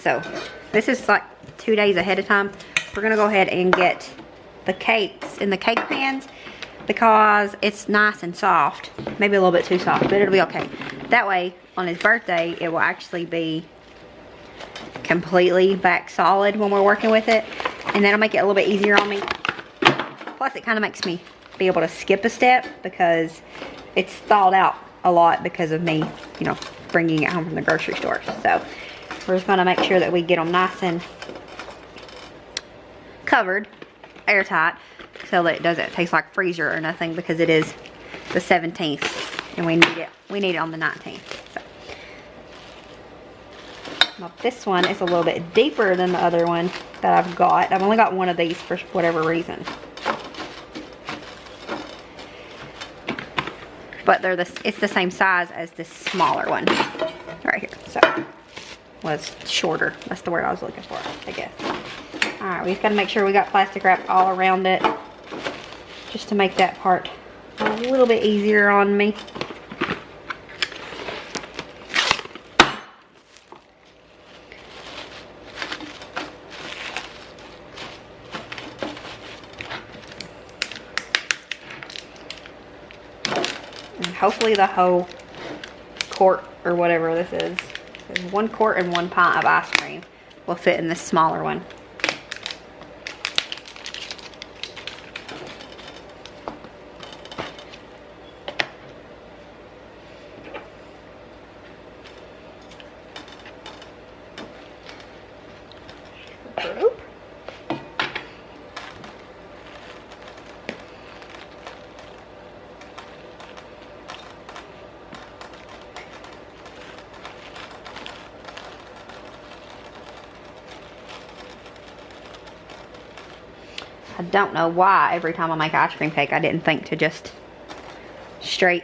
so this is like 2 days ahead of time. We're gonna go ahead and get the cakes in the cake pans because it's nice and soft. Maybe a little bit too soft, but it'll be okay. That way, on his birthday, it will actually be completely back solid when we're working with it. And that'll make it a little bit easier on me. Plus, it kind of makes me be able to skip a step because it's thawed out a lot because of me, you know, bringing it home from the grocery store. So, we're just gonna make sure that we get them nice and covered, airtight, so that it doesn't taste like freezer or nothing, because it is the 17th and we need it on the 19th. So. Now this one is a little bit deeper than the other one that I've got. I've only got one of these for whatever reason. But it's the same size as this smaller one right here. So, well, it's shorter. That's the word I was looking for, I guess. Alright, we just got to make sure we got plastic wrap all around it, just to make that part a little bit easier on me. And hopefully the whole quart or whatever this is, 1 quart and 1 pint of ice cream will fit in this smaller one. I don't know why every time I make an ice cream cake I didn't think to just straight,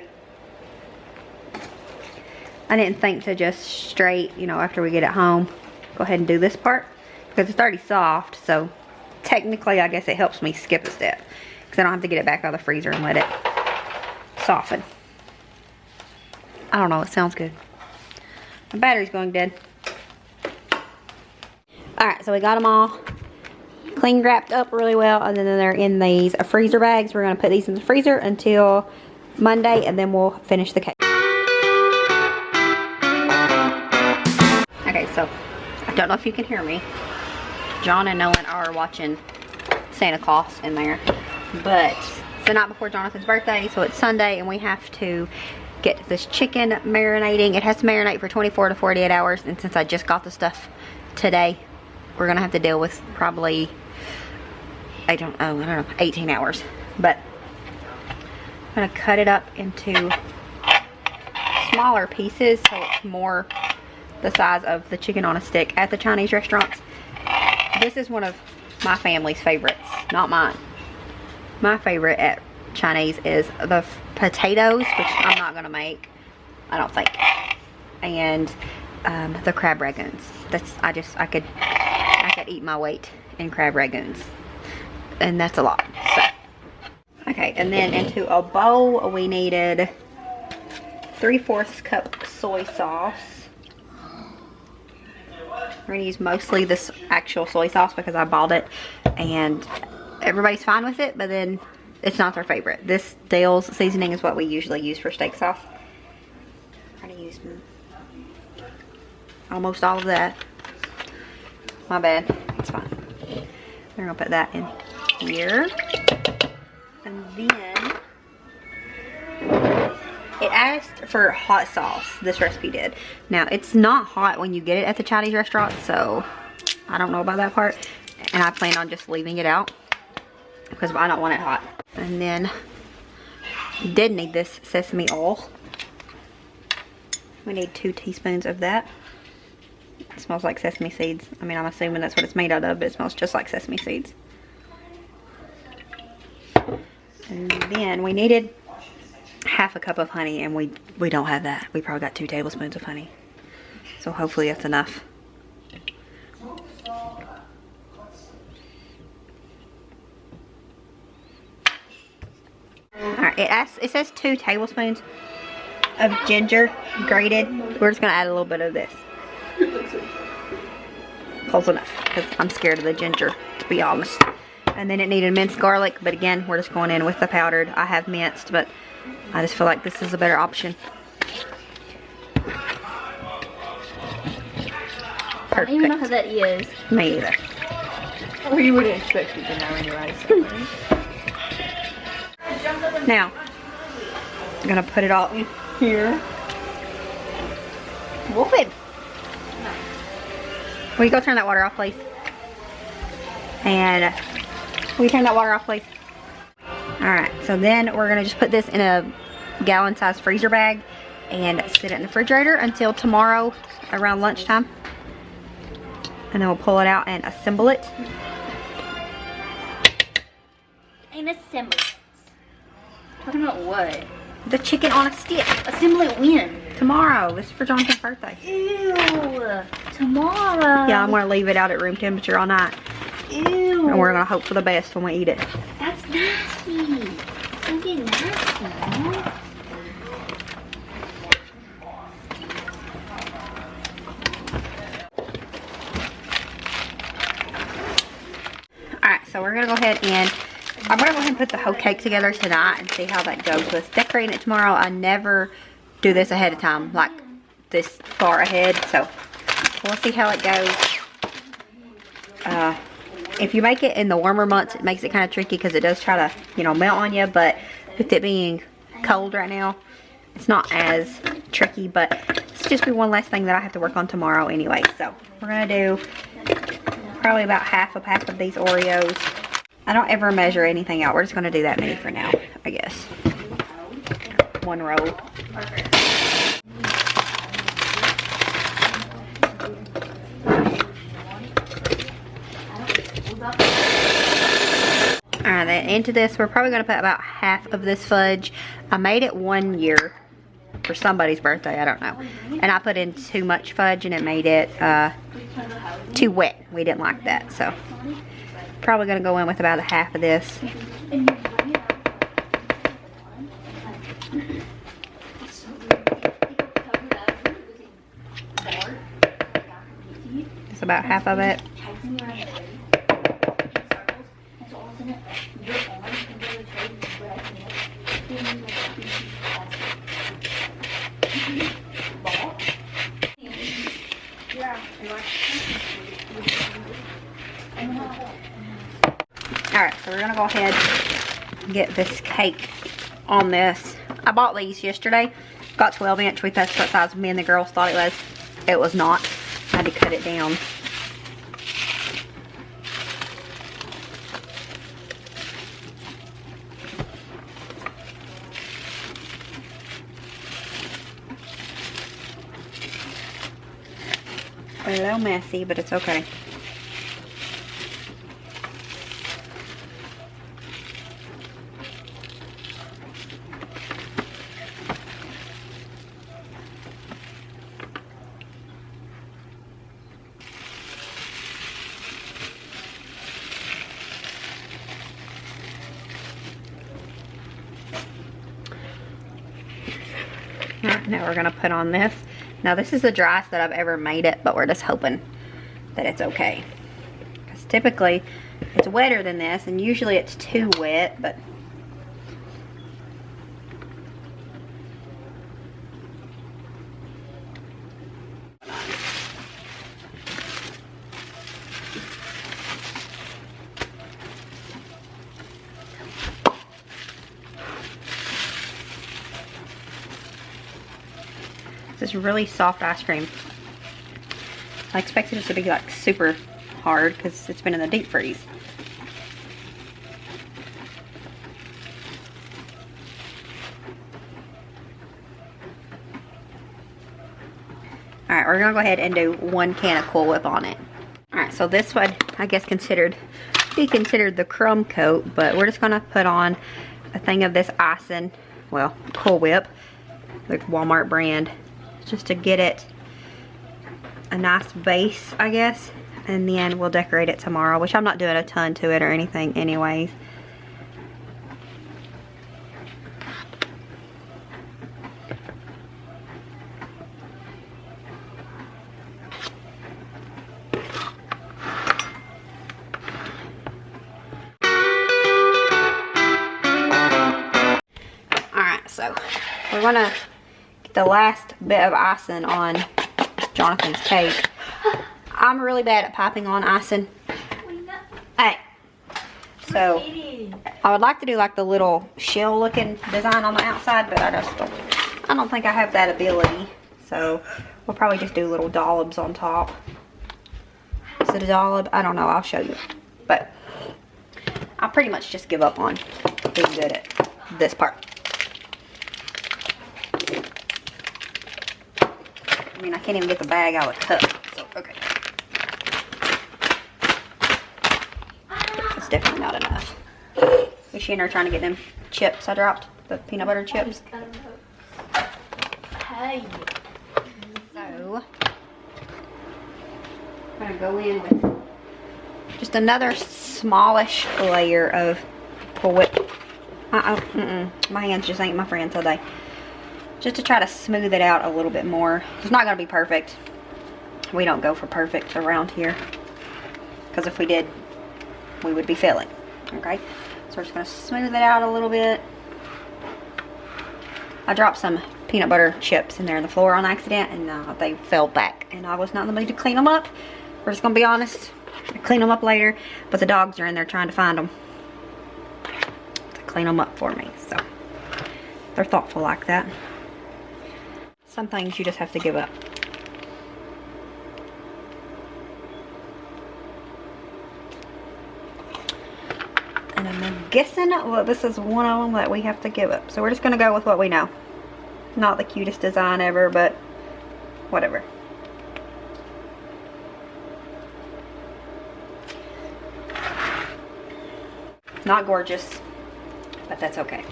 you know, after we get it home, go ahead and do this part, because it's already soft. So technically I guess it helps me skip a step, because I don't have to get it back out of the freezer and let it soften. I don't know, it sounds good. My battery's going dead. Alright, so we got them all clean wrapped up really well, and then they're in these freezer bags. We're going to put these in the freezer until Monday, and then we'll finish the cake. Okay, so I don't know if you can hear me. John and Nolan are watching Santa Claus in there, but it's the night before Jonathan's birthday, so it's Sunday, and we have to get this chicken marinating. It has to marinate for 24 to 48 hours, and since I just got the stuff today, we're going to have to deal with probably, I don't know, 18 hours. But I'm going to cut it up into smaller pieces so it's more the size of the chicken on a stick at the Chinese restaurants. This is one of my family's favorites, not mine. My favorite at Chinese is the potatoes, which I'm not going to make, I don't think, and the crab ragoons. I could eat my weight in crab ragoons, and that's a lot. So, okay, and then into a bowl we needed 3/4 cup soy sauce. We're gonna use mostly this actual soy sauce because I bought it, and everybody's fine with it, but then it's not their favorite. This Dale's seasoning is what we usually use for steak sauce. I'm gonna use almost all of that. My bad, it's fine. We're gonna put that in here. And then it asked for hot sauce, this recipe did. Now, it's not hot when you get it at the Chinese restaurant, so I don't know about that part. And I plan on just leaving it out because I don't want it hot. And then did need this sesame oil. We need 2 teaspoons of that. It smells like sesame seeds. I mean, I'm assuming that's what it's made out of, but it smells just like sesame seeds. And then we needed 1/2 cup of honey, and we don't have that. We probably got 2 tablespoons of honey. So hopefully that's enough. Alright, it says 2 tablespoons of ginger grated. We're just going to add a little bit of this. close enough because I'm scared of the ginger, to be honest. And then it needed minced garlic, but again, we're just going in with the powdered. I have minced, but I just feel like this is a better option. Perfect. I don't even know how that is. Me either. Well, you wouldn't expect you to know anyway. So. Now, I'm gonna put it all in here. What? Will you go turn that water off, please? And will you turn that water off, please? Alright, so then we're gonna just put this in a gallon-sized freezer bag and sit it in the refrigerator until tomorrow around lunchtime. And then we'll pull it out and assemble it. And assemble it. Talking about what? The chicken on a stick. Assemble it when? Tomorrow. This is for Jonathan's birthday. Ew. Tomorrow. Yeah, I'm gonna leave it out at room temperature all night. Ew. And we're gonna hope for the best when we eat it. That's nasty. Don't get nasty, man. Alright, so we're gonna go ahead and I'm gonna go ahead and put the whole cake together tonight and see how that goes with decorating it tomorrow. I never do this ahead of time, like this far ahead, so we'll see how it goes. If you make it in the warmer months, it makes it kind of tricky because it does try to, you know, melt on you, but with it being cold right now, it's not as tricky, but it's just be one less thing that I have to work on tomorrow anyway. So we're gonna do probably about half a pack of these Oreos. I don't ever measure anything out. We're just gonna do that many for now, I guess. One roll. Alright, then into this, we're probably gonna put about half of this fudge. I made it one year for somebody's birthday, I don't know. And I put in too much fudge and it made it too wet. We didn't like that, so probably gonna go in with about a half of this. Just about half of it. Alright, so we're gonna go ahead and get this cake on this. I bought these yesterday. Got 12-inch. We tested what size me and the girls thought it was. It was not. I had to cut it down. A little messy, but it's okay. Alright, now we're gonna put on this. Now this is the driest that I've ever made it, but we're just hoping that it's okay. Because typically it's wetter than this, and usually it's too wet, but this really soft ice cream. I expected it to be like super hard because it's been in the deep freeze. Alright, we're gonna go ahead and do 1 can of Cool Whip on it. Alright, so this would, I guess, be considered the crumb coat, but we're just gonna put on a thing of this icing, well, Cool Whip, the Walmart brand, just to get it a nice base, I guess, and then we'll decorate it tomorrow, which I'm not doing a ton to it or anything anyways. we're gonna get the last bit of icing on Jonathan's cake. I'm really bad at piping on icing. Hey. So I would like to do like the little shell looking design on the outside, but I don't think I have that ability. So we'll probably just do little dollops on top. Is it a dollop? I don't know, I'll show you. But I pretty much just give up on being good at this part. I mean, I can't even get the bag out of the cup, so okay. It's definitely not enough. Was she in there trying to get them chips I dropped? The peanut butter chips? Hey. So, I'm gonna go in with just another smallish layer of whip. My hands just ain't my friend today. Just to try to smooth it out a little bit more. It's not gonna be perfect. We don't go for perfect around here, because if we did, we would be failing. Okay, so we're just gonna smooth it out a little bit. I dropped some peanut butter chips in there on the floor on accident, and they fell back, and I was not in the mood to clean them up. We're just gonna be honest, I'll clean them up later, but the dogs are in there trying to find them to clean them up for me, so they're thoughtful like that. Some things you just have to give up. And I'm guessing, well, this is one of them that we have to give up. So we're just going to go with what we know. Not the cutest design ever, but whatever. Not gorgeous, but that's okay.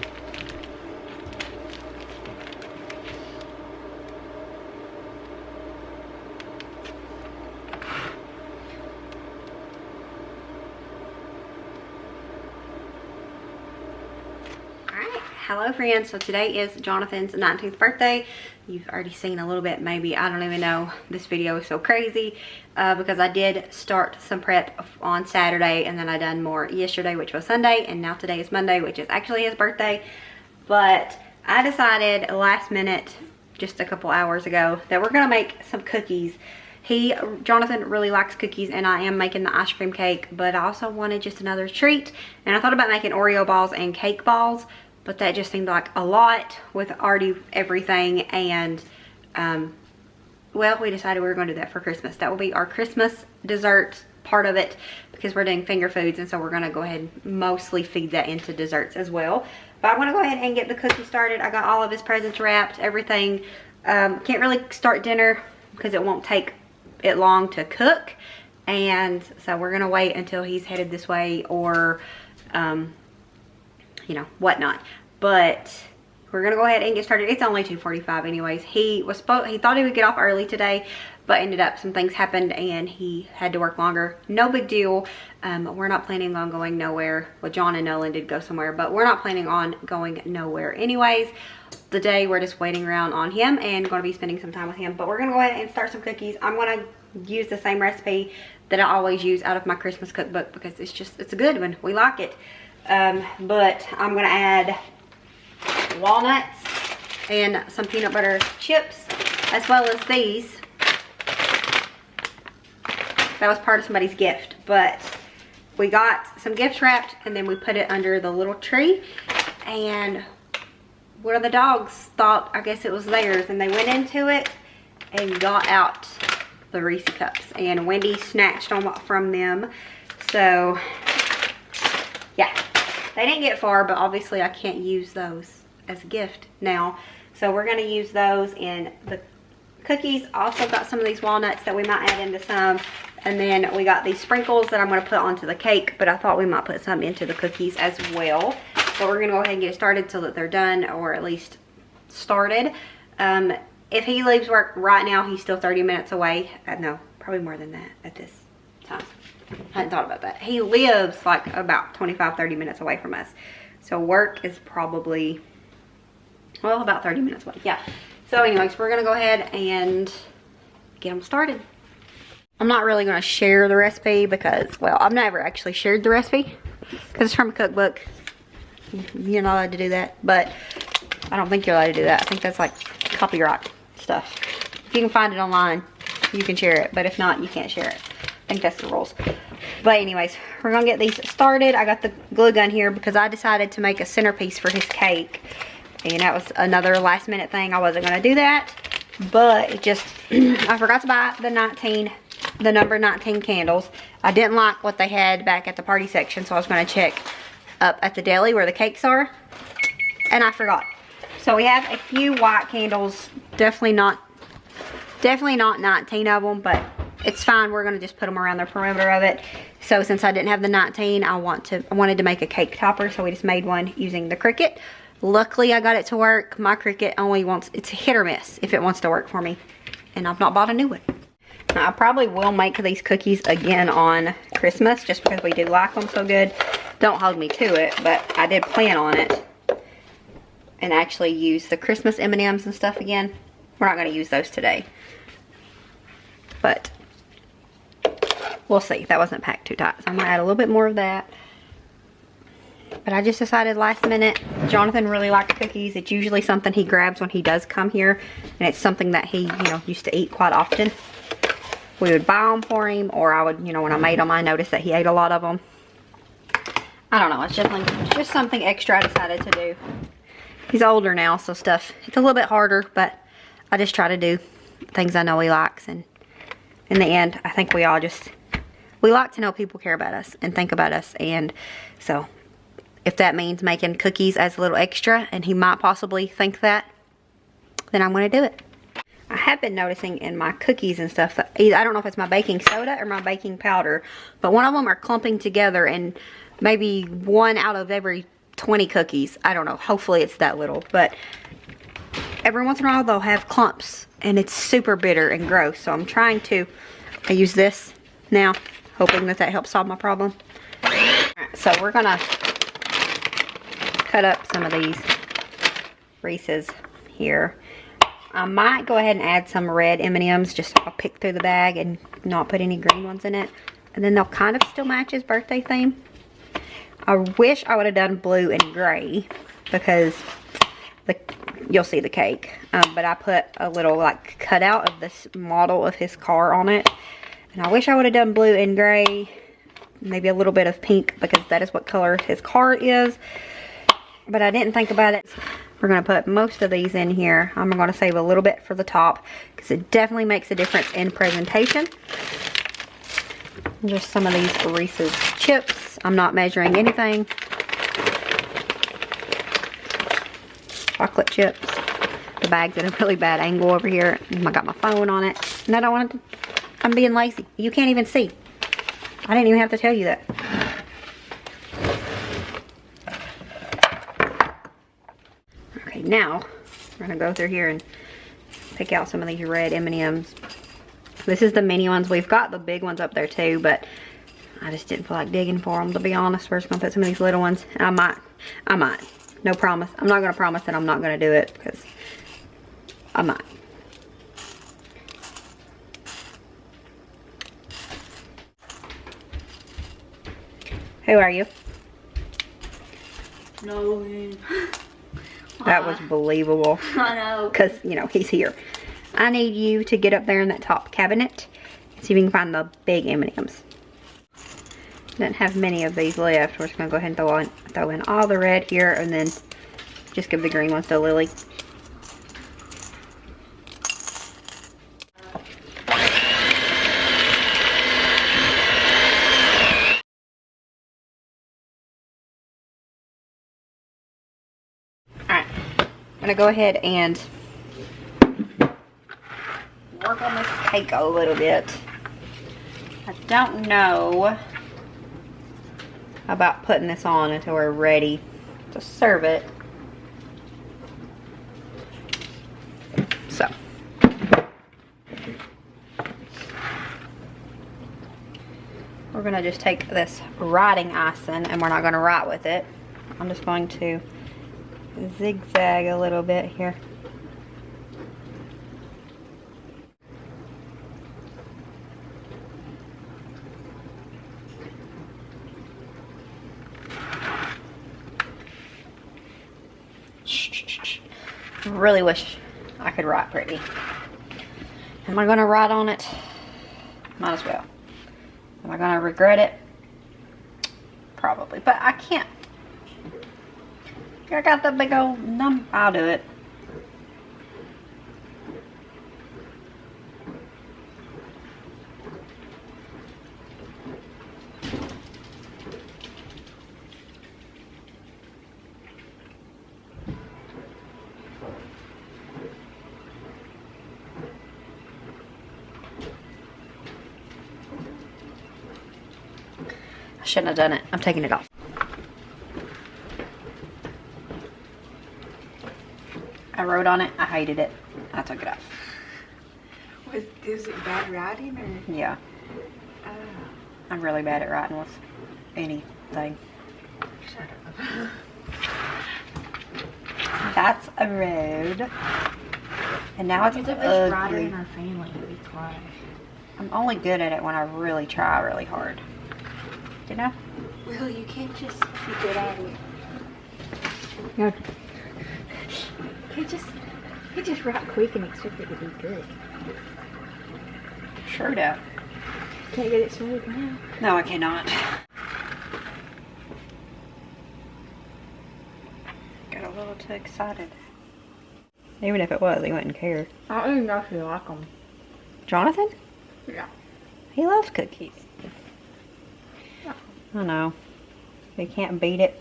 Hello friends, so today is Jonathan's 19th birthday. You've already seen a little bit, maybe, I don't even know. This video is so crazy because I did start some prep on Saturday, and then I done more yesterday, which was Sunday, and now today is Monday, which is actually his birthday. But I decided last minute, just a couple hours ago, that we're gonna make some cookies. Jonathan really likes cookies, and I am making the ice cream cake, but I also wanted just another treat, and I thought about making Oreo balls and cake balls. But that just seemed like a lot with already everything, and well, we decided we were going to do that for Christmas. That will be our Christmas dessert part of it, because we're doing finger foods, and so we're going to go ahead and mostly feed that into desserts as well. But I want to go ahead and get the cookies started. I got all of his presents wrapped, everything. Can't really start dinner because it won't take it long to cook, and so we're going to wait until he's headed this way, or you know, whatnot. But we're gonna go ahead and get started. It's only 2:45 anyways. He thought he would get off early today, but ended up some things happened and he had to work longer. No big deal. We're not planning on going nowhere. Well, John and Nolan did go somewhere, but we're not planning on going nowhere anyways. The day we're just waiting around on him and going to be spending some time with him. But we're gonna go ahead and start some cookies. I'm gonna use the same recipe that I always use out of my Christmas cookbook, because it's a good one. We like it. But I'm gonna add walnuts and some peanut butter chips, as well as these. That was part of somebody's gift, but we got some gifts wrapped, and then we put it under the little tree, and one of the dogs thought, I guess it was theirs, and they went into it and got out the Reese cups, and Wendy snatched them from them. So yeah, they didn't get far, but obviously I can't use those as a gift now. So we're gonna use those in the cookies. Also got some of these walnuts that we might add into some. And then we got these sprinkles that I'm gonna put onto the cake, but I thought we might put some into the cookies as well. But we're gonna go ahead and get it started so that they're done, or at least started. If he leaves work right now, he's still 30 minutes away. No, probably more than that at this time. I hadn't thought about that. He lives like about 25-30 minutes away from us. So work is probably, well, about 30 minutes away. Yeah. So anyways, we're going to go ahead and get them started. I'm not really going to share the recipe because, well, I've never actually shared the recipe because it's from a cookbook. You're not allowed to do that. But I don't think you're allowed to do that. I think that's like copyright stuff. If you can find it online, you can share it. But if not, you can't share it. I think that's the rules. But anyways, we're gonna get these started. I got the glue gun here because I decided to make a centerpiece for his cake. And that was another last minute thing. I wasn't gonna do that. But it just, I forgot to buy the number 19 candles. I didn't like what they had back at the party section, so I was gonna check up at the deli where the cakes are. And I forgot. So we have a few white candles, definitely not 19 of them, but it's fine. We're gonna just put them around the perimeter of it. So since I didn't have the 19, I wanted to make a cake topper, so we just made one using the Cricut. Luckily, I got it to work. My Cricut only it's hit or miss if it wants to work for me. And I've not bought a new one. Now, I probably will make these cookies again on Christmas just because we do like them so good. Don't hold me to it, but I did plan on it. And actually use the Christmas M&Ms and stuff again. We're not going to use those today. But we'll see. That wasn't packed too tight. So I'm going to add a little bit more of that. But I just decided last minute, Jonathan really likes cookies. It's usually something he grabs when he does come here. And it's something that he, used to eat quite often. We would buy them for him, or I would, when I made them, I noticed that he ate a lot of them. I don't know. It's just something extra I decided to do. He's older now, so it's a little bit harder, but I just try to do things I know he likes. And in the end, I think we like to know people care about us and think about us. And so if that means making cookies as a little extra, and he might possibly think that, then I'm going to do it. I have been noticing in my cookies and stuff that I don't know if it's my baking soda or my baking powder, but one of them are clumping together, and maybe 1 out of every 20 cookies. I don't know. Hopefully it's that little, but every once in a while they'll have clumps, and it's super bitter and gross. So I'm trying to use this now, hoping that helps solve my problem. Alright, so we're gonna cut up some of these Reese's here. I might go ahead and add some red M&Ms. Just I'll pick through the bag and not put any green ones in it. And then they'll kind of still match his birthday theme. I wish I would have done blue and gray because you'll see the cake. But I put a little like cutout of this model of his car on it. And I wish I would have done blue and gray. Maybe a little bit of pink because that is what color his car is. But I didn't think about it. We're going to put most of these in here. I'm going to save a little bit for the top because it definitely makes a difference in presentation. Just some of these Reese's chips. I'm not measuring anything. Chocolate chips. The bag's at a really bad angle over here. I got my phone on it. And I don't want to, I'm being lazy. You can't even see. I didn't even have to tell you that. Okay, now we're going to go through here and pick out some of these red M&Ms. This is the mini ones. We've got the big ones up there too, but I just didn't feel like digging for them, to be honest. We're just going to put some of these little ones. I might. No promise. I'm not going to promise that I'm not going to do it because I might. Who are you? No. That was believable. I know. Because, he's here. I need you to get up there in that top cabinet and see if you can find the big M&Ms. Don't have many of these left. We're just going to go ahead and throw in all the red here and then just give the green ones to Lily. Alright, I'm going to go ahead and work on this cake a little bit. I don't know about putting this on until we're ready to serve it. So we're gonna just take this writing icing and we're not gonna write with it. I'm just going to zigzag a little bit here. really wish I could write pretty. Am I gonna write on it? Might as well. Am I gonna regret it? Probably, but I can't. I got the big old number. I'll do it. I shouldn't have done it. I'm taking it off. I wrote on it. I hated it. I took it off. Is it bad writing or? Yeah. Oh. I'm really bad at writing with anything. Shut up. That's a road. And now it's You're the best writer ugly. in our family. Be quiet. I'm only good at it when I really try really hard. You know? Well, you can't just be good at it. Yeah. You just write quick and expect it to be good. Sure do. Can't get it smooth now. No, I cannot. Got a little too excited. Even if it was, he wouldn't care. I don't even know if you like them. Jonathan? Yeah. He loves cookies. I know. If you can't beat it,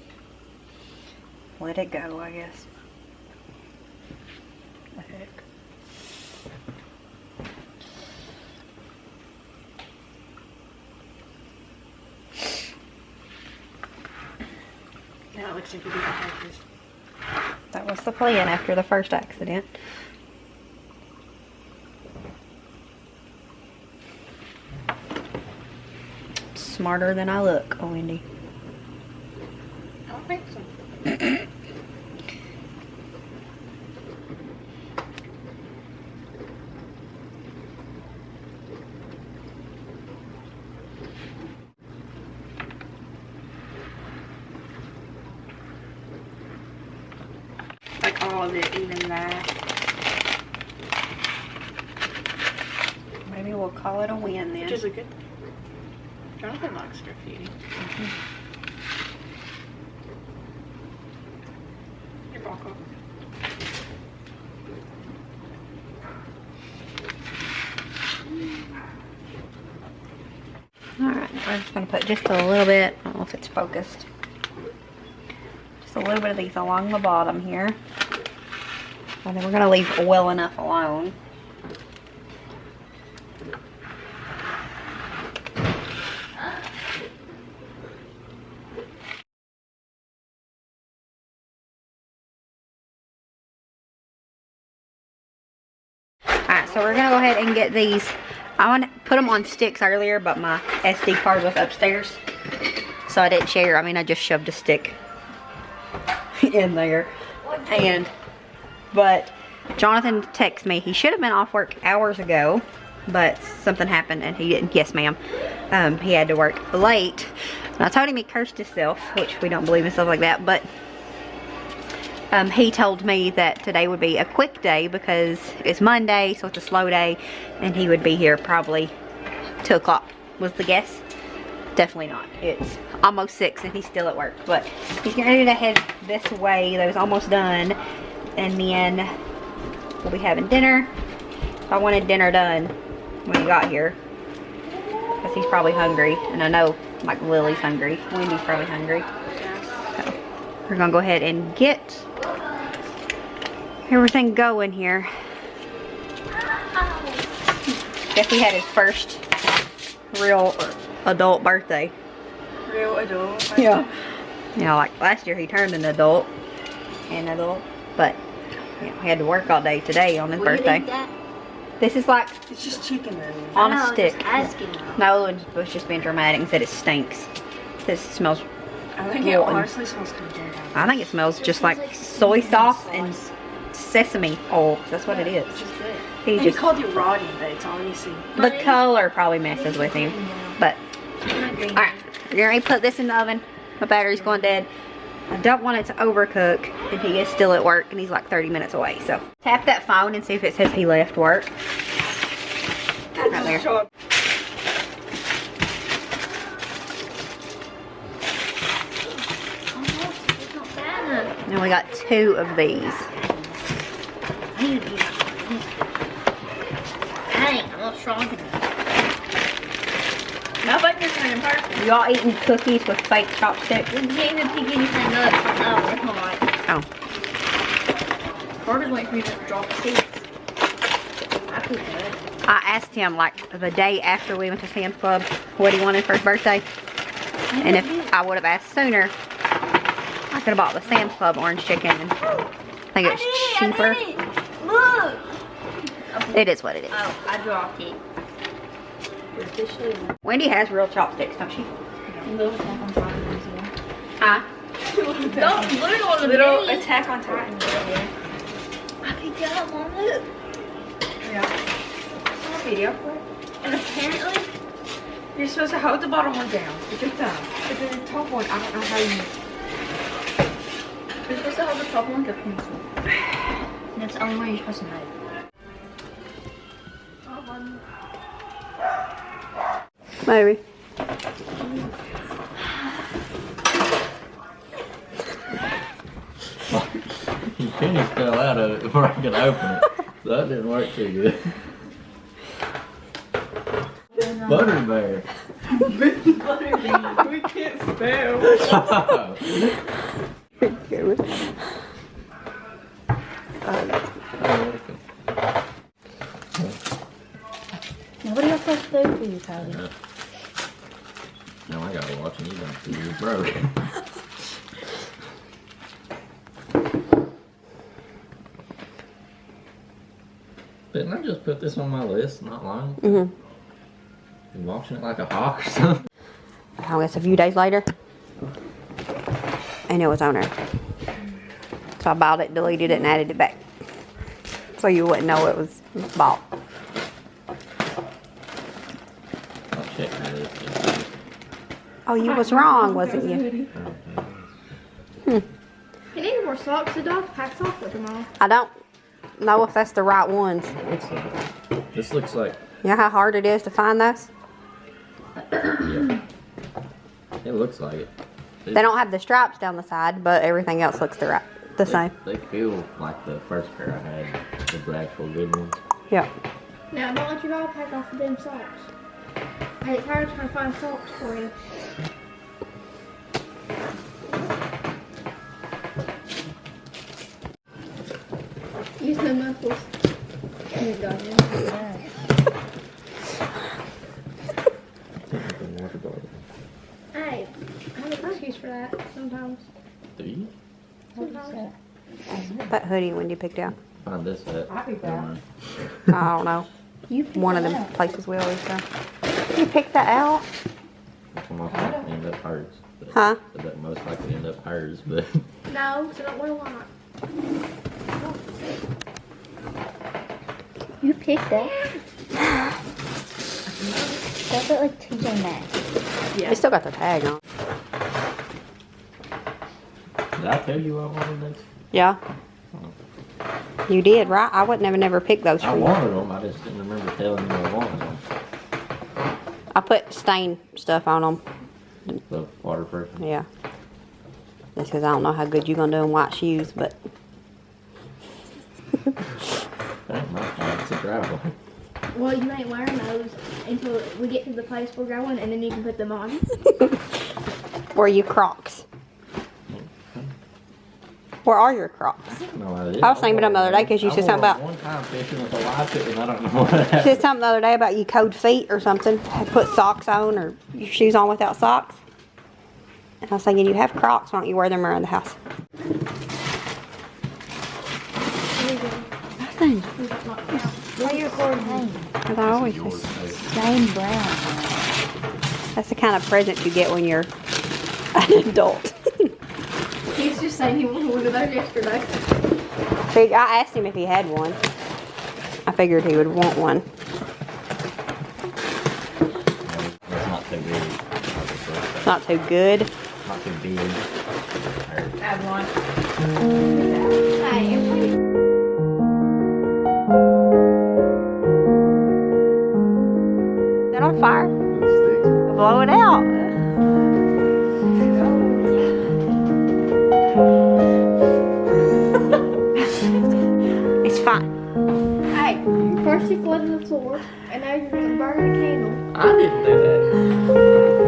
let it go, I guess. The heck. Now it looks like you did on purpose. That was the plan after the first accident. Smarter than I look, oh Wendy. I don't think so. Like all of it, even that. Maybe we'll call it a win then. Which is a good thing. Jonathan likes graffiti. Your Bronco. Alright, we're just going to put just a little bit, I don't know if it's focused, just a little bit of these along the bottom here. And then we're going to leave well enough alone. Alright, so we're going to go ahead and get these. I want to put them on sticks earlier, but my SD card was upstairs, so I didn't share. I mean, I just shoved a stick in there. But Jonathan texted me. He should have been off work hours ago, but something happened and he didn't. Yes, ma'am. He had to work late. And I told him he cursed himself, which we don't believe in stuff like that, but he told me that today would be a quick day because it's Monday, so it's a slow day, and he would be here probably 2 o'clock was the guess. Definitely not. It's almost 6 and he's still at work, but he's getting ready to head this way. That was almost done, and then we'll be having dinner. I wanted dinner done when he got here because he's probably hungry, and I know like Lily's hungry. Wendy's probably hungry. So we're gonna go ahead and get everything going here. Guess he had his first real adult birthday. Real adult. Yeah. You know, like last year he turned an adult. But you know, he had to work all day today on his birthday. This is like It's just chicken wings. on a stick. Just asking. No, it was just being dramatic and said it stinks. This smells. I think it honestly smells kind of good. I think it smells just like soy sauce and sesame oil. That's what it is. It's just good. He And just he called it rotting, but it's all you see. the color probably messes with him. But alright, you're ready to put this in the oven. My battery's going dead. I don't want it to overcook, and he is still at work, and he's like 30 minutes away. So tap that phone and see if it says he left work. Right there. And we got 2 of these. I need to eat. Dang, I'm not strong enough. I like this one in person. Y'all eating cookies with fake chopsticks? We can't even pick anything up. Oh, we're hot. Oh. Carter's waiting for me to drop the seeds. I could do it. I asked him like the day after we went to Sam's Club what he wanted for his birthday. And if I would have asked sooner, I could have bought the Sam's Club orange chicken. And I think it was cheaper. Look! It is what it is. Oh, I dropped it. Wendy has real chopsticks, don't she? Huh? Don't put it on the Little bed. Attack on Titan. I picked it up, Mom. Look. Yeah. Video. And apparently, You're supposed to hold the bottom one down with your thumb. But then the top one, I don't know how you. You're supposed to hold the top one with a pencil. that's the only way you're supposed to know. Maybe. Your pennies fell out of it before I could open it. So that didn't work too good. Butterbear. We can't spell. What are you supposed to do for you, Tony? Now I gotta watch and you don't see your broke. Didn't I just put this on my list not long ago? Mm-hmm. You watching it like a hawk or something? I guess a few days later. And it was on there. So I bought it, deleted it, and added it back. So you wouldn't know it was bought. I'll check my list. Oh, you was wrong, wasn't you? You need more socks. The dog pack socks with them all. I don't know if that's the right ones. This looks like, You know how hard it is to find those? yeah. It looks like it. They don't have the stripes down the side, but everything else looks the same. They feel like the first pair I had, the actual good ones. Yep. Now, don't let your dog pack off of them socks. I get tired of trying to find socks for you. Use the knuckles. You got it. Hey, I have an excuse for that sometimes. Do you? Sometimes. That hoodie when you picked out. Find this at. I picked that. I don't know. One of them places we always go. You picked that out? That's most likely end up hers. But Huh? that most likely end up hers, but No, so don't wear a lot. You picked that? Does it like TJ Maxx? They still got the tag on. did I tell you I wanted this? Yeah. You did, right? I would never pick those I for you. wanted them, I just didn't remember telling you I wanted them. I put stain stuff on them. The waterproof. Yeah. Just because I don't know how good you're going to do in white shoes, but... That ain't my fault, it's a driveway. Well, you ain't wearing those until we get to the place we're going, and then you can put them on. Where are you Crocs? Where are your Crocs? No idea. I was thinking about them the other day because you said something about... one time fishing with a live tip and I don't know what happened. You said something the other day about you code feet or something. Put socks on or your shoes on without socks. And I was thinking, you have Crocs. Why don't you wear them around the house? Nothing. Why are you recording home? Because I always Yours, just... hey. Jane Brown. That's the kind of present you get when you're an adult. He's just saying he wanted one of those yesterday. See, I asked him if he had one. I figured he would want one. It's not too big. It's not too good. Not not too big. Have one. Is that on fire? Blow it out. It's fine. Hey, first you flooded the floor, and now you're gonna burn the candle. I didn't do that.